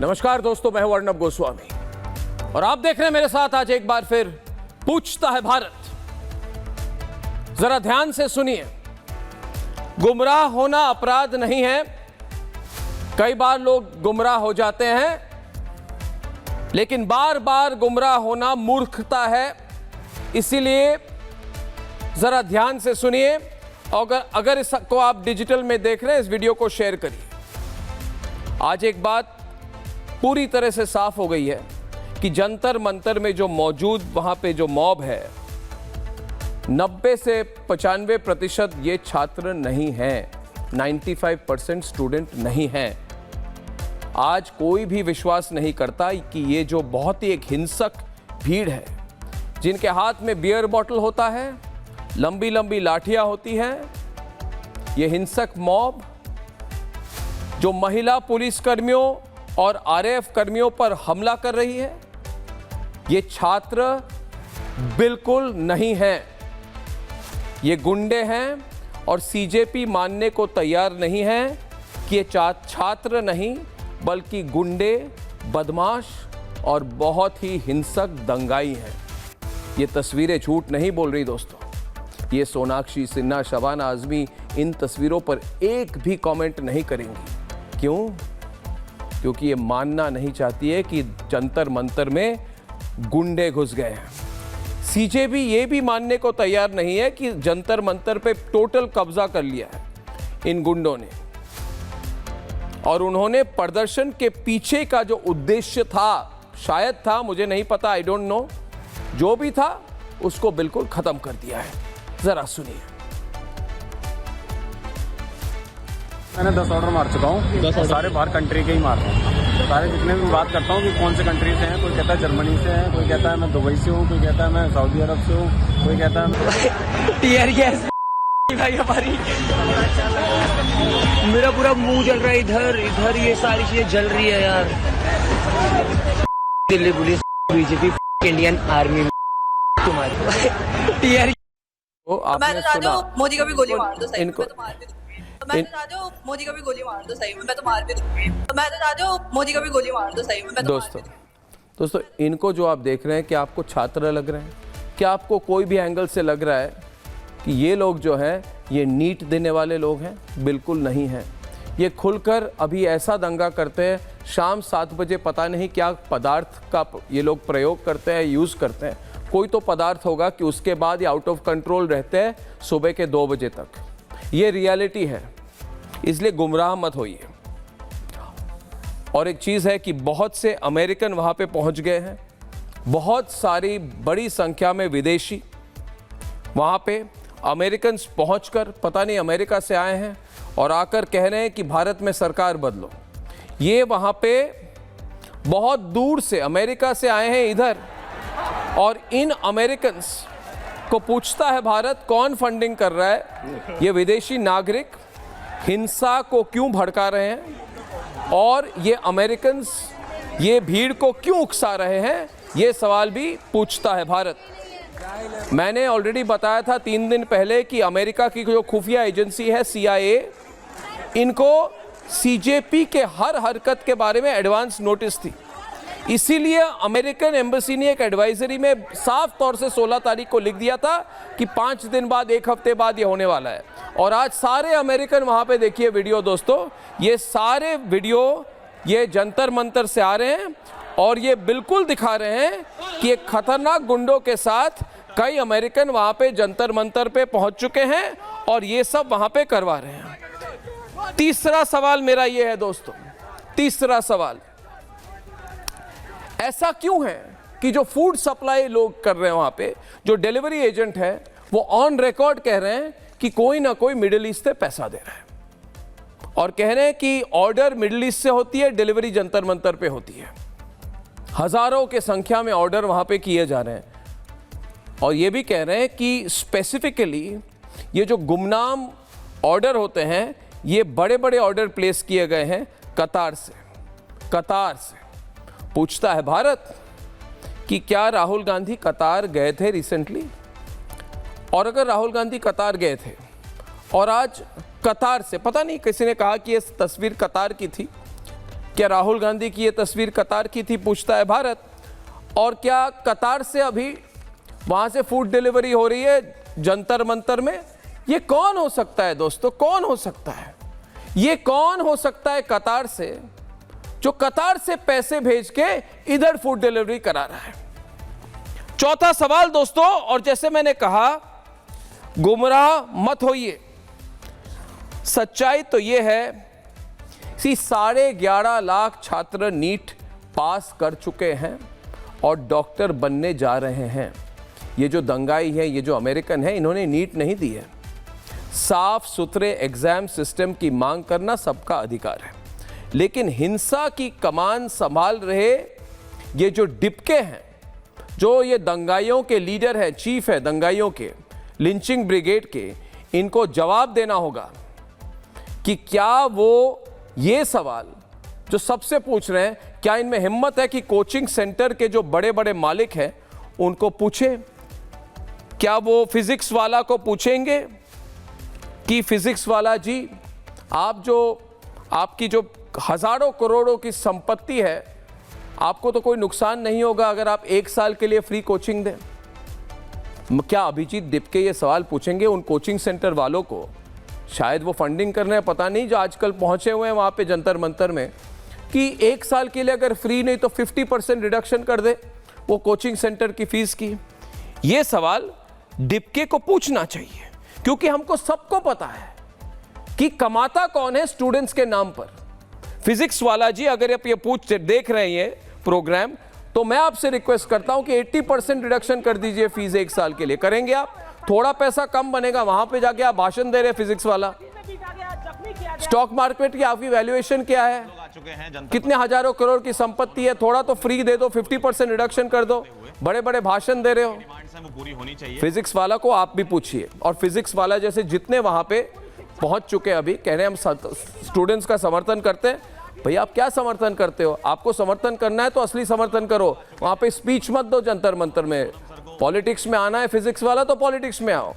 नमस्कार दोस्तों, मैं हूं अर्नब गोस्वामी और आप देख रहे हैं मेरे साथ आज एक बार फिर पूछता है भारत। जरा ध्यान से सुनिए, गुमराह होना अपराध नहीं है। कई बार लोग गुमराह हो जाते हैं, लेकिन बार बार गुमराह होना मूर्खता है। इसीलिए जरा ध्यान से सुनिए। अगर इसको आप डिजिटल में देख रहे हैं, इस वीडियो को शेयर करिए। आज एक बात पूरी तरह से साफ हो गई है कि जंतर मंतर में जो मौजूद वहां पे जो मॉब है, 90 से 95% ये छात्र नहीं हैं, 95% स्टूडेंट नहीं हैं। आज कोई भी विश्वास नहीं करता कि ये जो बहुत ही एक हिंसक भीड़ है, जिनके हाथ में बियर बॉटल होता है, लंबी लंबी लाठियां होती हैं, ये हिंसक मॉब जो महिला पुलिसकर्मियों और आरएएफ कर्मियों पर हमला कर रही है, ये छात्र बिल्कुल नहीं हैं। ये गुंडे हैं और सीजेपी मानने को तैयार नहीं है कि ये छात्र नहीं बल्कि गुंडे, बदमाश और बहुत ही हिंसक दंगाई हैं। ये तस्वीरें झूठ नहीं बोल रही दोस्तों। ये सोनाक्षी सिन्हा, शबाना आजमी इन तस्वीरों पर एक भी कमेंट नहीं करेंगी। क्यों? क्योंकि ये मानना नहीं चाहती है कि जंतर मंतर में गुंडे घुस गए हैं। सीजेपी ये भी मानने को तैयार नहीं है कि जंतर मंतर पे टोटल कब्जा कर लिया है इन गुंडों ने। और उन्होंने प्रदर्शन के पीछे का जो उद्देश्य था, शायद था, मुझे नहीं पता, आई डोंट नो, जो भी था उसको बिल्कुल खत्म कर दिया है। जरा सुनिए। मैंने 10 ऑर्डर मार चुका हूँ, सारे बाहर कंट्री के ही मार रहा हूँ। सारे जितने भी बात करता हूँ कि कौन से कंट्री से हैं, कोई कहता है जर्मनी से है, कोई कहता है मैं दुबई से हूँ, कोई कहता है मैं सऊदी अरब से हूँ, कोई कहता है टीयर गैस भाई हमारी, मेरा पूरा मुंह जल रहा है। इधर ये सारी चीजें जल रही है यार। Delhi police, BJP, Indian army तुम्हारी टीयर। आपने सुना, मोदी का भी गोली मार दो सही, इनको मैं तो मार भी दूंगी। मैं तो चाहती हूँ मोदी का भी गोली मार दो सही, मैं तो मार भी दूंगी। मैं तो चाहती हूँ मोदी का भी गोली मार दो सही, मैं तो मार भी दूंगी। दोस्तों इनको जो आप देख रहे हैं, क्या आपको छात्र लग रहे हैं? क्या आपको कोई भी एंगल से लग रहा है कि ये लोग जो हैं ये नीट देने वाले लोग हैं? बिल्कुल नहीं हैं। ये खुलकर अभी ऐसा दंगा करते हैं, शाम 7 बजे पता नहीं क्या पदार्थ का ये लोग प्रयोग करते हैं, यूज़ करते हैं। कोई तो पदार्थ होगा कि उसके बाद ये आउट ऑफ कंट्रोल रहते हैं सुबह के 2 बजे तक। ये रियलिटी है, इसलिए गुमराह मत होइए। और एक चीज़ है कि बहुत से अमेरिकन वहाँ पे पहुँच गए हैं, बहुत सारी बड़ी संख्या में विदेशी वहाँ पे अमेरिकन पहुँचकर पता नहीं अमेरिका से आए हैं और आकर कह रहे हैं कि भारत में सरकार बदलो। ये वहाँ पे बहुत दूर से अमेरिका से आए हैं इधर, और इन अमेरिकन्स को पूछता है भारत कौन फंडिंग कर रहा है, ये विदेशी नागरिक हिंसा को क्यों भड़का रहे हैं और ये अमेरिकन्स ये भीड़ को क्यों उकसा रहे हैं, ये सवाल भी पूछता है भारत। मैंने ऑलरेडी बताया था 3 दिन पहले कि अमेरिका की जो खुफिया एजेंसी है CIA, इनको सीजेपी के हर हरकत के बारे में एडवांस नोटिस थी। इसीलिए अमेरिकन एम्बेसी ने एक एडवाइजरी में साफ तौर से 16 तारीख को लिख दिया था कि 5 दिन बाद, 1 हफ्ते बाद ये होने वाला है। और आज सारे अमेरिकन वहाँ पे देखिए वीडियो दोस्तों, ये सारे वीडियो ये जंतर मंतर से आ रहे हैं और ये बिल्कुल दिखा रहे हैं कि एक खतरनाक गुंडों के साथ कई अमेरिकन वहाँ पे जंतर मंतर पे पहुँच चुके हैं और ये सब वहाँ पे करवा रहे हैं। तीसरा सवाल मेरा ये है दोस्तों, तीसरा सवाल, ऐसा क्यों है कि जो फूड सप्लाई लोग कर रहे हैं वहाँ पे, जो डिलीवरी एजेंट है, वो ऑन रिकॉर्ड कह रहे हैं कि कोई ना कोई मिडिल ईस्ट से पैसा दे रहा है और कह रहे हैं कि ऑर्डर मिडिल ईस्ट से होती है, डिलीवरी जंतर मंतर पे होती है। हजारों के संख्या में ऑर्डर वहाँ पे किए जा रहे हैं और ये भी कह रहे हैं कि स्पेसिफिकली ये जो गुमनाम ऑर्डर होते हैं, ये बड़े बड़े ऑर्डर प्लेस किए गए हैं कतार से। पूछता है भारत कि क्या राहुल गांधी कतार गए थे रिसेंटली? और अगर राहुल गांधी कतार गए थे और आज कतार से, पता नहीं किसी ने कहा कि ये तस्वीर कतार की थी, क्या राहुल गांधी की ये तस्वीर कतार की थी, पूछता है भारत। और क्या कतार से अभी वहां से फूड डिलीवरी हो रही है जंतर मंतर में? ये कौन हो सकता है दोस्तों, कौन हो सकता है? ये कौन हो सकता है कतार से, जो कतार से पैसे भेज के इधर फूड डिलीवरी करा रहा है? चौथा सवाल दोस्तों, और जैसे मैंने कहा, गुमराह मत होइए। सच्चाई तो यह है कि 11.5 लाख छात्र नीट पास कर चुके हैं और डॉक्टर बनने जा रहे हैं। ये जो दंगाई है, ये जो अमेरिकन है, इन्होंने नीट नहीं दी है। साफ सुथरे एग्जाम सिस्टम की मांग करना सबका अधिकार है, लेकिन हिंसा की कमान संभाल रहे ये जो डिपके हैं, जो ये दंगाइयों के लीडर हैं, चीफ है दंगाइयों के, लिंचिंग ब्रिगेड के, इनको जवाब देना होगा कि क्या वो ये सवाल जो सबसे पूछ रहे हैं, क्या इनमें हिम्मत है कि कोचिंग सेंटर के जो बड़े बड़े मालिक हैं उनको पूछे? क्या वो फिजिक्स वाला को पूछेंगे कि फिजिक्स वाला जी, आपकी जो हजारों करोड़ों की संपत्ति है, आपको तो कोई नुकसान नहीं होगा अगर आप 1 साल के लिए फ्री कोचिंग दें? क्या अभिजीत डिपके ये सवाल पूछेंगे उन कोचिंग सेंटर वालों को? शायद वो फंडिंग कर रहे हैं, पता नहीं, जो आजकल पहुंचे हुए हैं वहां पे जंतर मंतर में, कि 1 साल के लिए अगर फ्री नहीं तो 50% रिडक्शन कर दे वो कोचिंग सेंटर की फीस की। ये सवाल डिपके को पूछना चाहिए, क्योंकि हमको सबको पता है कि कमाता कौन है स्टूडेंट्स के नाम पर। फिजिक्स वाला जी, अगर आप ये देख रहे हैं ये प्रोग्राम, तो मैं आपसे रिक्वेस्ट करता हूं कि 80% रिडक्शन कर दीजिए फीस 1 साल के लिए। करेंगे आप? थोड़ा पैसा कम बनेगा, वहां पे जाके आप भाषण दे रहे हैं फिजिक्स वाला। स्टॉक मार्केट की आपकी वैल्यूएशन क्या है, कितने हजारों करोड़ की संपत्ति है, थोड़ा तो फ्री दे दो, 50% रिडक्शन कर दो। बड़े बड़े भाषण दे रहे हो। फिजिक्स वाला को आप भी पूछिए, और फिजिक्स वाला जैसे जितने वहां पे पहुंच चुके अभी, कह रहे हैं हम स्टूडेंट्स का समर्थन करते हैं। भैया आप क्या समर्थन करते हो? आपको समर्थन करना है तो असली समर्थन करो, वहां पे स्पीच मत दो जंतर मंतर में। पॉलिटिक्स में आना है फिजिक्स वाला तो पॉलिटिक्स में आओ,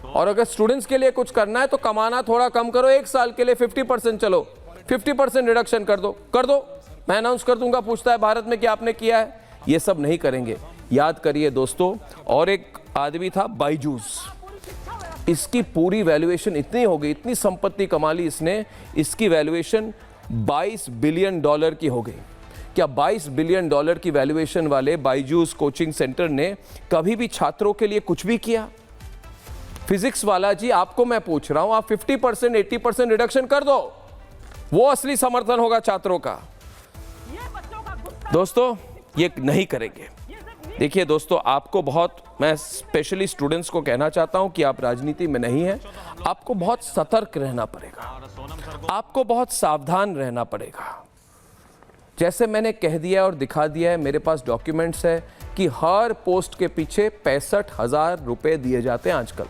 और अगर स्टूडेंट्स के लिए कुछ करना है तो कमाना थोड़ा कम करो। 1 साल के लिए 50%, चलो 50% रिडक्शन कर दो। मैं अनाउंस कर दूंगा, पूछता है भारत में क्या आपने किया है। ये सब नहीं करेंगे, याद करिए दोस्तों। और एक आदमी था बायजूस, इसकी पूरी वैल्यूएशन इतनी हो गई, इतनी संपत्ति कमा ली इसने, इसकी वैल्यूएशन $22 बिलियन की हो गई। क्या $22 बिलियन की वैल्यूएशन वाले बायजूस कोचिंग सेंटर ने कभी भी छात्रों के लिए कुछ भी किया? फिजिक्स वाला जी, आपको मैं पूछ रहा हूं, आप 50% 80% रिडक्शन कर दो, वो असली समर्थन होगा छात्रों का। दोस्तों ये नहीं करेंगे। देखिए दोस्तों, आपको बहुत, मैं स्पेशली स्टूडेंट्स को कहना चाहता हूं कि आप राजनीति में नहीं हैं, आपको बहुत सतर्क रहना पड़ेगा, आपको बहुत सावधान रहना पड़ेगा। जैसे मैंने कह दिया और दिखा दिया है, मेरे पास डॉक्यूमेंट्स है कि हर पोस्ट के पीछे 65,000 रुपए दिए जाते हैं आजकल।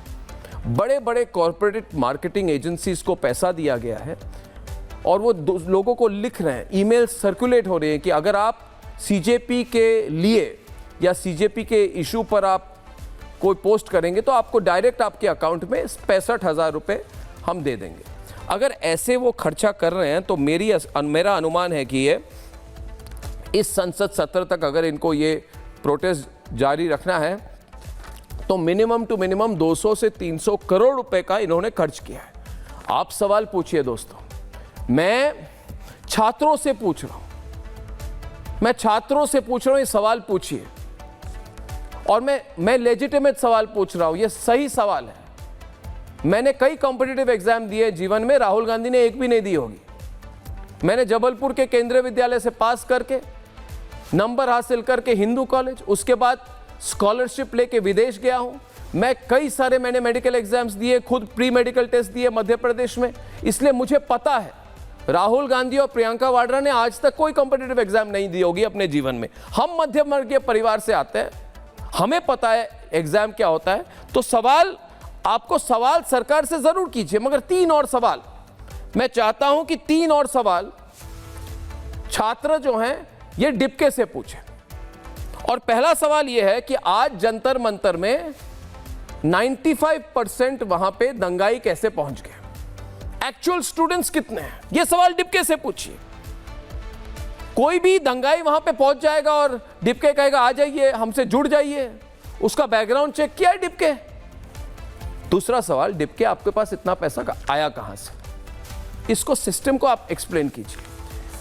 बड़े बड़े कॉर्पोरेट मार्केटिंग एजेंसीज को पैसा दिया गया है, और वो लोगों को लिख रहे हैं, ईमेल सर्कुलेट हो रहे हैं कि अगर आप सीजेपी के लिए या सीजेपी के इशू पर आप कोई पोस्ट करेंगे तो आपको डायरेक्ट आपके अकाउंट में 65,000 रुपए हम दे देंगे। अगर ऐसे वो खर्चा कर रहे हैं तो मेरा अनुमान है कि ये इस संसद सत्र तक अगर इनको ये प्रोटेस्ट जारी रखना है तो मिनिमम टू मिनिमम 200 से 300 करोड़ रुपए का इन्होंने खर्च किया है। आप सवाल पूछिए दोस्तों, मैं छात्रों से पूछ रहा हूं, ये सवाल पूछिए, और मैं लेजिटिमेट सवाल पूछ रहा हूं, ये सही सवाल है। मैंने कई कॉम्पिटिटिव एग्जाम दिए जीवन में, राहुल गांधी ने एक भी नहीं दी होगी। मैंने जबलपुर के केंद्रीय विद्यालय से पास करके, नंबर हासिल करके हिंदू कॉलेज, उसके बाद स्कॉलरशिप लेके विदेश गया हूं। मैंने मेडिकल एग्जाम्स दिए, खुद प्री मेडिकल टेस्ट दिए मध्य प्रदेश में, इसलिए मुझे पता है। राहुल गांधी और प्रियंका वाड्रा ने आज तक कोई कॉम्पिटिटिव एग्जाम नहीं दी होगी अपने जीवन में। हम मध्यम वर्गीय परिवार से आते हैं, हमें पता है एग्जाम क्या होता है। तो आपको सवाल सरकार से जरूर कीजिए, मगर 3 और सवाल मैं चाहता हूं कि 3 और सवाल छात्र जो हैं ये डिपके से पूछें। और पहला सवाल यह है कि आज जंतर मंतर में 95% वहां पे दंगाई कैसे पहुंच गए, एक्चुअल स्टूडेंट्स कितने हैं, यह सवाल डिपके से पूछिए। कोई भी दंगाई वहां पे पहुंच जाएगा और डिपके कहेगा आ जाइए हमसे जुड़ जाइए, उसका बैकग्राउंड चेक किया है डिपके। दूसरा सवाल, डिपके आपके पास इतना पैसा आया कहां से, इसको सिस्टम को आप एक्सप्लेन कीजिए।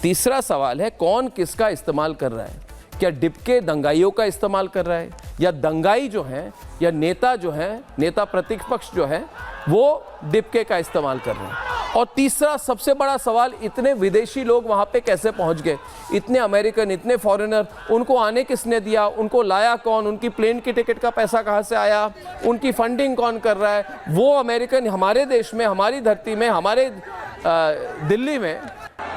तीसरा सवाल है कौन किसका इस्तेमाल कर रहा है, क्या डिपके दंगाइयों का इस्तेमाल कर रहा है या दंगाई जो है या नेता जो है, नेता प्रतिपक्ष जो है वो डिपके का इस्तेमाल कर रहे हैं। और तीसरा सबसे बड़ा सवाल, इतने विदेशी लोग वहां पे कैसे पहुंच गए, इतने अमेरिकन, इतने फॉरेनर, उनको आने किसने दिया, उनको लाया कौन, उनकी प्लेन की टिकट का पैसा कहां से आया, उनकी फंडिंग कौन कर रहा है। वो अमेरिकन हमारे देश में, हमारी धरती में, हमारे दिल्ली में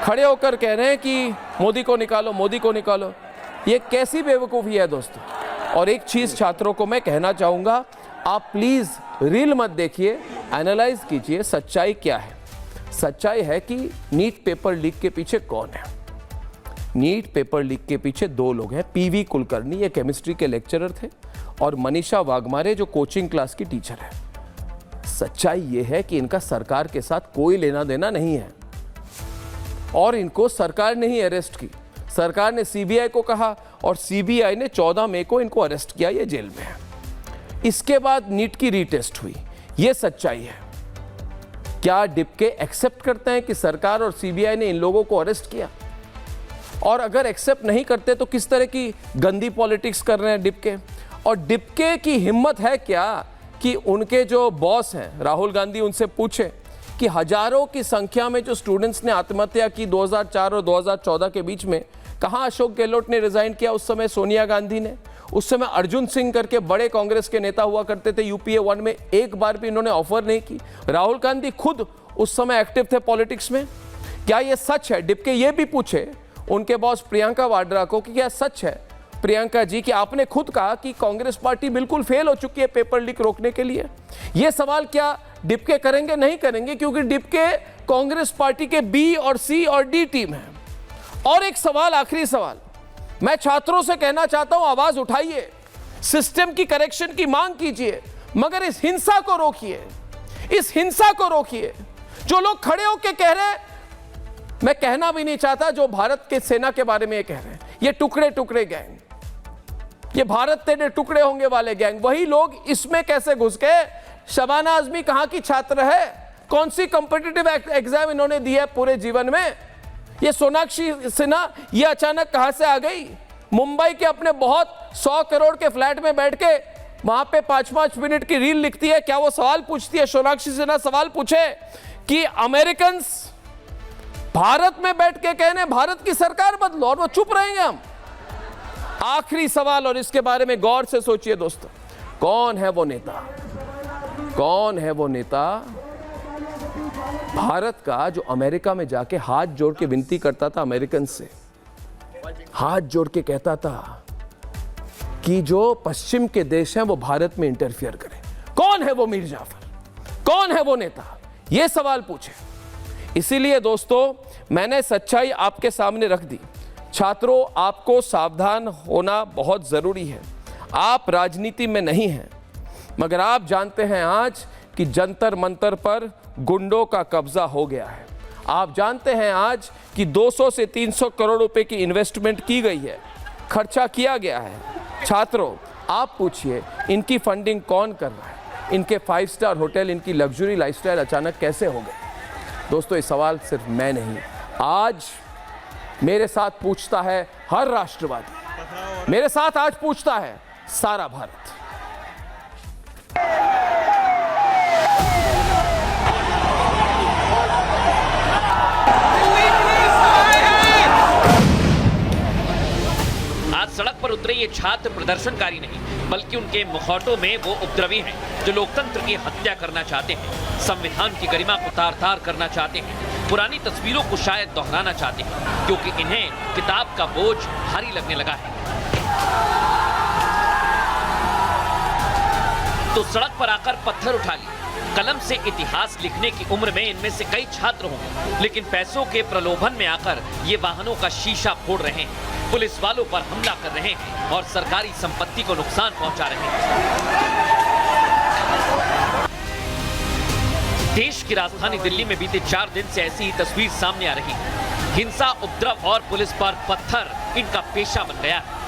खड़े होकर कह रहे हैं कि मोदी को निकालो, मोदी को निकालो। ये कैसी बेवकूफ़ी है दोस्तों। और एक चीज़ छात्रों को मैं कहना चाहूँगा, आप प्लीज़ रील मत देखिए, एनालाइज कीजिए सच्चाई क्या है। सच्चाई है कि नीट पेपर लीक के पीछे कौन है। नीट पेपर लीक के पीछे दो लोग हैं, पीवी कुलकर्णी, ये केमिस्ट्री के लेक्चरर थे, और मनीषा वाघमारे जो कोचिंग क्लास की टीचर है। सच्चाई ये है कि इनका सरकार के साथ कोई लेना देना नहीं है और इनको सरकार ने ही अरेस्ट की। सरकार ने सीबीआई को कहा और सीबीआई ने 14 मई को इनको अरेस्ट किया, ये जेल में है। इसके बाद नीट की रीटेस्ट हुई, ये सच्चाई है। क्या डिपके एक्सेप्ट करते हैं कि सरकार और सीबीआई ने इन लोगों को अरेस्ट किया? और अगर एक्सेप्ट नहीं करते तो किस तरह की गंदी पॉलिटिक्स कर रहे हैं डिपके? और डिपके की हिम्मत है क्या कि उनके जो बॉस हैं राहुल गांधी उनसे पूछे कि हजारों की संख्या में जो स्टूडेंट्स ने आत्महत्या की 2004 और 2014 के बीच में, कहां अशोक गहलोत ने रिजाइन किया, उस समय सोनिया गांधी ने, उस समय अर्जुन सिंह करके बड़े कांग्रेस के नेता हुआ करते थे यूपीए 1 में, एक बार भी इन्होंने ऑफर नहीं की। राहुल गांधी खुद उस समय एक्टिव थे पॉलिटिक्स में। क्या यह सच है? डिपके ये भी पूछे उनके बॉस प्रियंका वाड्रा को कि क्या सच है प्रियंका जी कि आपने खुद कहा कि कांग्रेस पार्टी बिल्कुल फेल हो चुकी है पेपर लीक रोकने के लिए? यह सवाल क्या डिपके करेंगे? नहीं करेंगे, क्योंकि डिपके कांग्रेस पार्टी के बी और सी और डी टीम है। और एक सवाल, आखिरी सवाल, मैं छात्रों से कहना चाहता हूं, आवाज उठाइए, सिस्टम की करेक्शन की मांग कीजिए, मगर इस हिंसा को रोकिए, इस हिंसा को रोकिए। जो लोग खड़े होकर कह रहे हैं, मैं कहना भी नहीं चाहता जो भारत के सेना के बारे में ये कह रहे हैं, ये टुकड़े टुकड़े गैंग, ये भारत तेरे टुकड़े होंगे वाले गैंग, वही लोग इसमें कैसे घुस गए? शबाना आजमी कहां की छात्र है? कौन सी कॉम्पिटिटिव एग्जाम इन्होंने दी है पूरे जीवन में? ये सोनाक्षी सिन्हा ये अचानक कहां से आ गई? मुंबई के अपने बहुत 100 करोड़ के फ्लैट में बैठ के वहां पे 5-5 मिनट की रील लिखती है। क्या वो सवाल पूछती है, सोनाक्षी सिन्हा सवाल पूछे कि अमेरिकन भारत में बैठ के कहने भारत की सरकार बदलो, और वो चुप रहेंगे हम? आखिरी सवाल, और इसके बारे में गौर से सोचिए दोस्तों, कौन है वो नेता? कौन है वो नेता भारत का जो अमेरिका में जाके हाथ जोड़ के विनती करता था अमेरिकन से, हाथ जोड़ के कहता था कि जो पश्चिम के देश हैं वो भारत में इंटरफियर करें? कौन है वो मीर जाफर? कौन है वो नेता? ये सवाल पूछे। इसीलिए दोस्तों मैंने सच्चाई आपके सामने रख दी। छात्रों, आपको सावधान होना बहुत जरूरी है। आप राजनीति में नहीं हैं, मगर आप जानते हैं आज कि जंतर मंतर पर गुंडों का कब्जा हो गया है। आप जानते हैं आज कि 200 से 300 करोड़ रुपए की इन्वेस्टमेंट की गई है, खर्चा किया गया है। छात्रों, आप पूछिए इनकी फंडिंग कौन कर रहा है? इनके 5 स्टार होटल, इनकी लग्जरी लाइफस्टाइल अचानक कैसे हो गए? दोस्तों, ये सवाल सिर्फ मैं नहीं, आज मेरे साथ पूछता है हर राष्ट्रवादी, मेरे साथ आज पूछता है सारा भारत। आज सड़क पर उतरे ये छात्र प्रदर्शनकारी नहीं, बल्कि उनके मुखौटों में वो उपद्रवी हैं जो लोकतंत्र की हत्या करना चाहते हैं, संविधान की गरिमा को तार तार करना चाहते हैं, पुरानी तस्वीरों को शायद दोहराना चाहते हैं, क्योंकि इन्हें किताब का बोझ भारी लगने लगा है। तो सड़क पर आकर पत्थर उठा लिए। कलम से इतिहास लिखने की उम्र में इनमें से कई छात्र होंगे, लेकिन पैसों के प्रलोभन में आकर ये वाहनों का शीशा फोड़ रहे हैं, पुलिस वालों पर हमला कर रहे हैं और सरकारी संपत्ति को नुकसान पहुंचा रहे हैं। देश की राजधानी दिल्ली में बीते 4 दिन से ऐसी ही तस्वीर सामने आ रही है। हिंसा, उपद्रव और पुलिस पर पत्थर इनका पेशा बन गया है।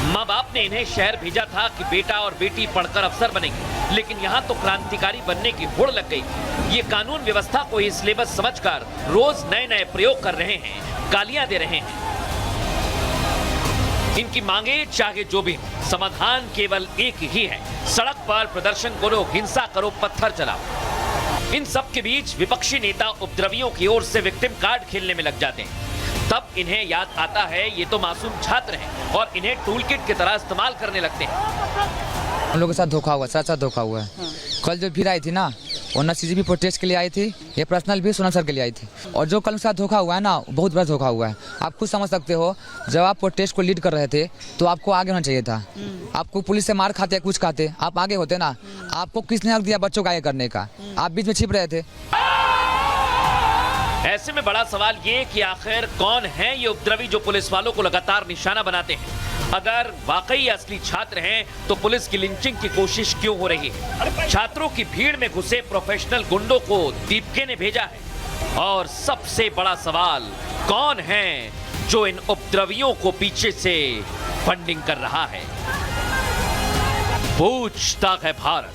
माँ बाप ने इन्हें शहर भेजा था कि बेटा और बेटी पढ़कर अफसर बनेंगे, लेकिन यहाँ तो क्रांतिकारी बनने की होड़ लग गई। ये कानून व्यवस्था को ही सिलेबस समझकर रोज नए नए प्रयोग कर रहे हैं, गालियां दे रहे हैं। इनकी मांगे चाहे जो भी हो, समाधान केवल एक ही है, सड़क पर प्रदर्शन करो, हिंसा करो, पत्थर चलाओ। इन सब के बीच विपक्षी नेता उपद्रवियों की ओर से विक्टिम कार्ड खेलने में लग जाते हैं। तब इन्हें याद आता है ये तो मासूम छात्र हैं और इन्हें टूल किट की तरह इस्तेमाल करने लगते हैं। हम लोग के साथ धोखा हुआ, साथ धोखा हुआ है। कल जो भीड़ आई थी ना, वो ना CCP प्रोटेस्ट के लिए आई थी, ये पर्सनल भी सोनम सर के लिए आई थी। और जो कल के साथ धोखा हुआ है ना, बहुत बड़ा धोखा हुआ है। आप खुद समझ सकते हो, जब आप प्रोटेस्ट को लीड कर रहे थे तो आपको आगे होना चाहिए था। आपको पुलिस से मार खाते कुछ खाते, आप आगे होते ना। आपको किसने हक दिया बच्चों को आगे करने का? आप बीच में छिप रहे थे। ऐसे में बड़ा सवाल ये कि आखिर कौन है ये उपद्रवी जो पुलिस वालों को लगातार निशाना बनाते हैं? अगर वाकई असली छात्र हैं तो पुलिस की लिंचिंग की कोशिश क्यों हो रही है? छात्रों की भीड़ में घुसे प्रोफेशनल गुंडों को दीपके ने भेजा है। और सबसे बड़ा सवाल, कौन है जो इन उपद्रवियों को पीछे से फंडिंग कर रहा है? पूछता है भारत।